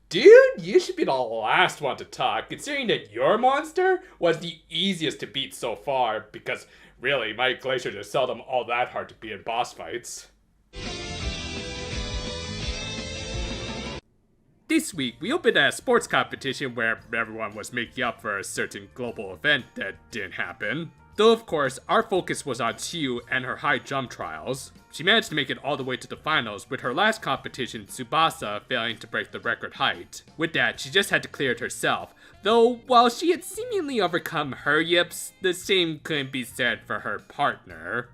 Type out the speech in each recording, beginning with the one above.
Dude, you should be the last one to talk, considering that your monster was the easiest to beat so far, because really, my glaciers are seldom all that hard to beat in boss fights. This week, we opened a sports competition where everyone was making up for a certain global event that didn't happen. Though of course, our focus was on Chiyu and her high jump trials. She managed to make it all the way to the finals, with her last competition, Tsubasa, failing to break the record height. With that, she just had to clear it herself, though while she had seemingly overcome her yips, the same couldn't be said for her partner.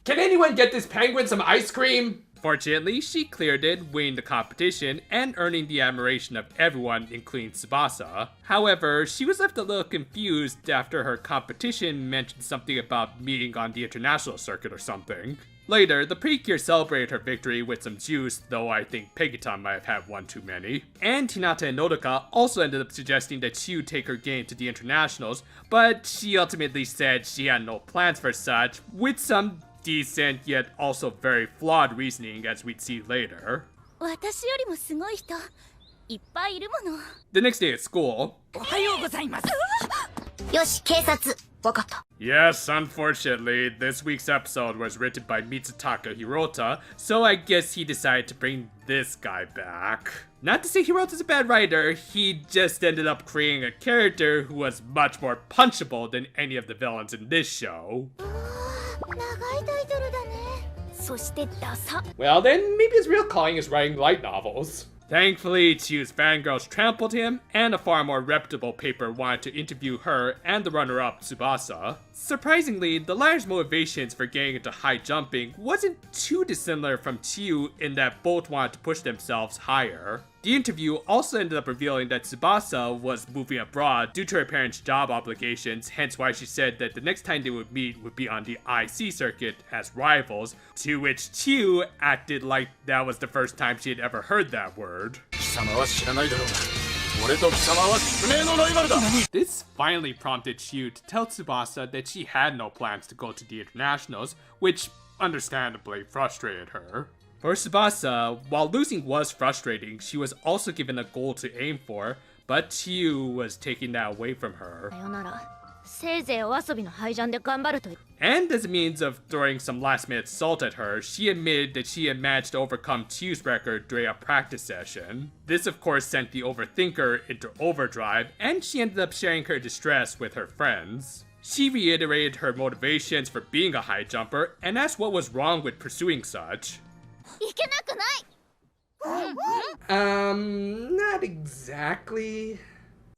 Can anyone get this penguin some ice cream? Fortunately, she cleared it, winning the competition and earning the admiration of everyone, including Tsubasa. However, she was left a little confused after her competition mentioned something about meeting on the international circuit or something. Later, the Precure celebrated her victory with some juice, though I think Pegiton might have had one too many. And Hinata and Nodoka also ended up suggesting that Chiyu take her game to the internationals, but she ultimately said she had no plans for such, with some decent yet also very flawed reasoning, as we'd see later. The next day at school. Yes, unfortunately, this week's episode was written by Mitsutaka Hirota, so I guess he decided to bring this guy back. Not to say Hirota's a bad writer, he just ended up creating a character who was much more punchable than any of the villains in this show. Well then, maybe his real calling is writing light novels. Thankfully, Chiyu's fangirls trampled him, and a far more reputable paper wanted to interview her and the runner-up, Tsubasa. Surprisingly, the latter's motivations for getting into high jumping wasn't too dissimilar from Chiyu in that both wanted to push themselves higher. The interview also ended up revealing that Tsubasa was moving abroad due to her parents' job obligations, hence why she said that the next time they would meet would be on the IC circuit as rivals, to which Chiyu acted like that was the first time she had ever heard that word. This finally prompted Chiyu to tell Tsubasa that she had no plans to go to the internationals, which understandably frustrated her. For Tsubasa, while losing was frustrating, she was also given a goal to aim for, but Chiyu was taking that away from her. And as a means of throwing some last-minute salt at her, she admitted that she had managed to overcome Chiyu's record during a practice session. This of course sent the overthinker into overdrive, and she ended up sharing her distress with her friends. She reiterated her motivations for being a high jumper, and asked what was wrong with pursuing such. Not exactly.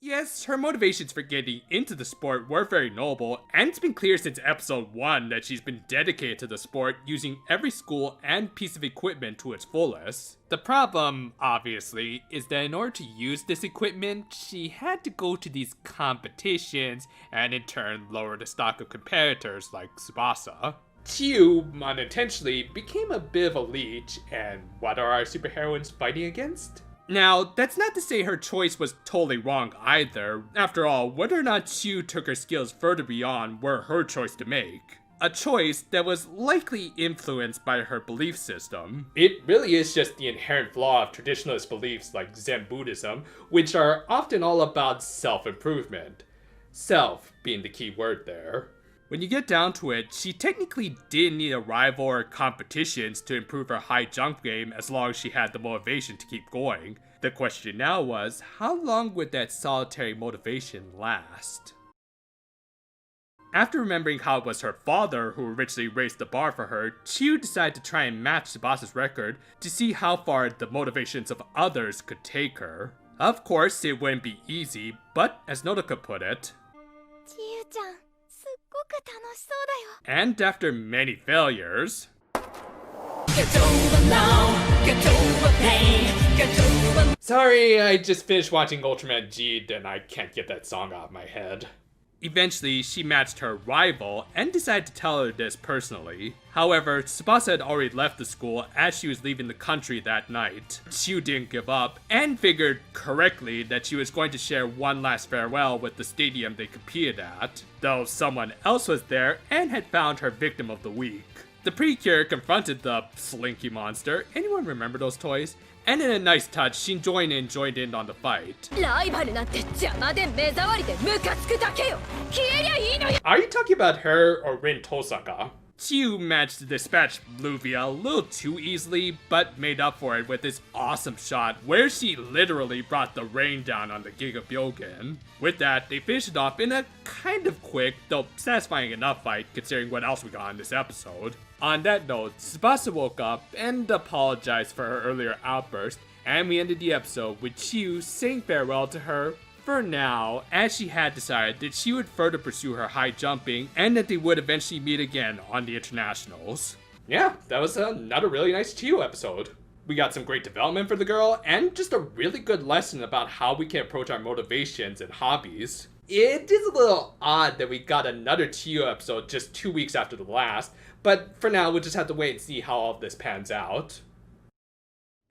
Yes, her motivations for getting into the sport were very noble, and it's been clear since episode 1 that she's been dedicated to the sport, using every school and piece of equipment to its fullest. The problem, obviously, is that in order to use this equipment, she had to go to these competitions, and in turn lower the stock of competitors like Tsubasa. Chiyu, unintentionally, became a bit of a leech, and what are our superheroines fighting against? Now, that's not to say her choice was totally wrong either. After all, whether or not Chiyu took her skills further beyond were her choice to make. A choice that was likely influenced by her belief system. It really is just the inherent flaw of traditionalist beliefs like Zen Buddhism, which are often all about self-improvement. Self being the key word there. When you get down to it, she technically didn't need a rival or competitions to improve her high jump game as long as she had the motivation to keep going. The question now was, how long would that solitary motivation last? After remembering how it was her father who originally raised the bar for her, Chiyu decided to try and match Tsubasa's record to see how far the motivations of others could take her. Of course, it wouldn't be easy, but as Nodoka put it, and after many failures, sorry, I just finished watching Ultraman G and I can't get that song out of my head. Eventually, she matched her rival and decided to tell her this personally. However, Tsubasa had already left the school as she was leaving the country that night. Chiyu didn't give up and figured correctly that she was going to share one last farewell with the stadium they competed at, though someone else was there and had found her victim of the week. The Precure confronted the Slinky monster. Anyone remember those toys? And in a nice touch, she joined in on the fight. Are you talking about her or Rin Tosaka? Chiyu managed to dispatch Luvia a little too easily, but made up for it with this awesome shot where she literally brought the rain down on the Giga Byogen. With that, they finished it off in a kind of quick, though satisfying enough fight considering what else we got in this episode. On that note, Tsubasa woke up and apologized for her earlier outburst, and we ended the episode with Chiyu saying farewell to her for now, as she had decided that she would further pursue her high jumping and that they would eventually meet again on the internationals. Yeah, that was another really nice Chiyu episode. We got some great development for the girl and just a really good lesson about how we can approach our motivations and hobbies. It is a little odd that we got another Chiyu episode just 2 weeks after the last, but for now we'll just have to wait and see how all of this pans out.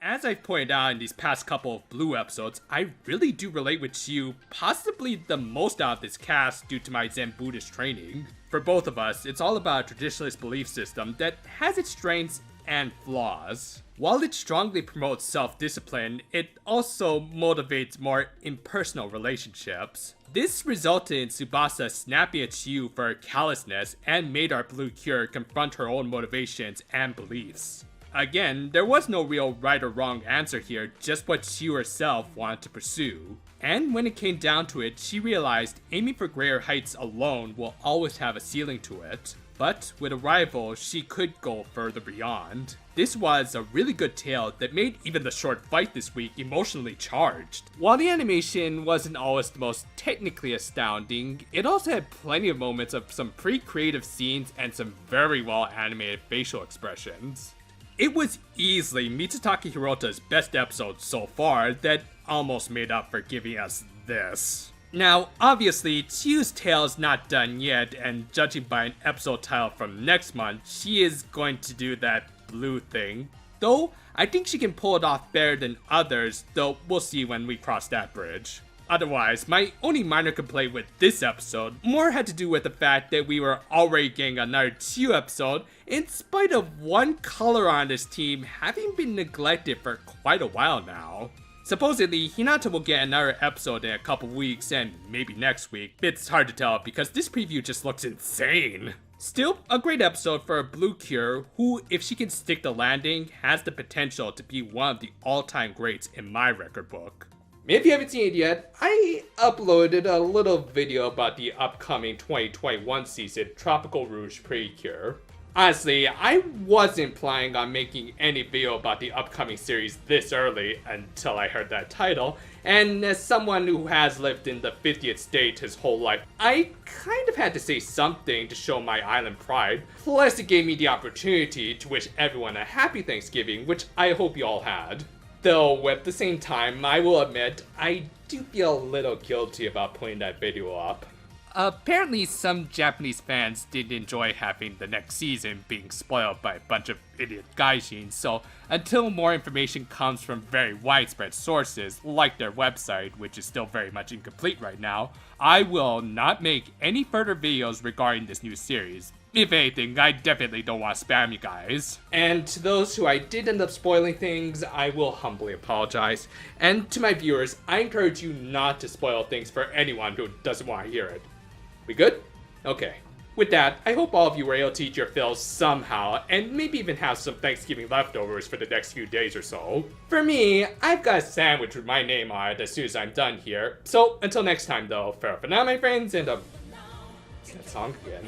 As I've pointed out in these past couple of Blue episodes, I really do relate with Chiyu possibly the most out of this cast due to my Zen Buddhist training. For both of us, it's all about a traditionalist belief system that has its strengths and flaws. While it strongly promotes self-discipline, it also motivates more impersonal relationships. This resulted in Tsubasa snapping at Chiyu for her callousness and made our Blue Cure confront her own motivations and beliefs. Again, there was no real right or wrong answer here, just what Chiyu herself wanted to pursue. And when it came down to it, she realized aiming for greater heights alone will always have a ceiling to it. But with a rival, she could go further beyond. This was a really good tale that made even the short fight this week emotionally charged. While the animation wasn't always the most technically astounding, it also had plenty of moments of some pretty creative scenes and some very well animated facial expressions. It was easily Mitsutake Hirota's best episode so far that almost made up for giving us this. Now, obviously, Chiyu's tale is not done yet, and judging by an episode title from next month, she is going to do that blue thing. Though, I think she can pull it off better than others, though we'll see when we cross that bridge. Otherwise, my only minor complaint with this episode more had to do with the fact that we were already getting another Chiyu episode in spite of one color on this team having been neglected for quite a while now. Supposedly, Hinata will get another episode in a couple weeks and maybe next week. It's hard to tell because this preview just looks insane. Still, a great episode for a Blue Cure who, if she can stick the landing, has the potential to be one of the all-time greats in my record book. If you haven't seen it yet, I uploaded a little video about the upcoming 2021 season Tropical Rouge Precure. Honestly, I wasn't planning on making any video about the upcoming series this early until I heard that title, and as someone who has lived in the 50th state his whole life, I kind of had to say something to show my island pride. Plus it gave me the opportunity to wish everyone a happy Thanksgiving, which I hope you all had. Though at the same time, I will admit, I do feel a little guilty about putting that video up. Apparently some Japanese fans didn't enjoy having the next season being spoiled by a bunch of idiot gaijins, so until more information comes from very widespread sources, like their website, which is still very much incomplete right now, I will not make any further videos regarding this new series. If anything, I definitely don't want to spam you guys. And to those who I did end up spoiling things, I will humbly apologize. And to my viewers, I encourage you not to spoil things for anyone who doesn't want to hear it. We good? Okay. With that, I hope all of you were able to eat your fill somehow, and maybe even have some Thanksgiving leftovers for the next few days or so. For me, I've got a sandwich with my name on it as soon as I'm done here. So, until next time though, farewell for now my friends, and that song again.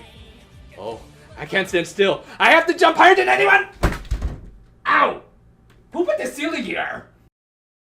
Oh, I can't stand still. I have to jump higher than anyone! Ow! Who put the ceiling here?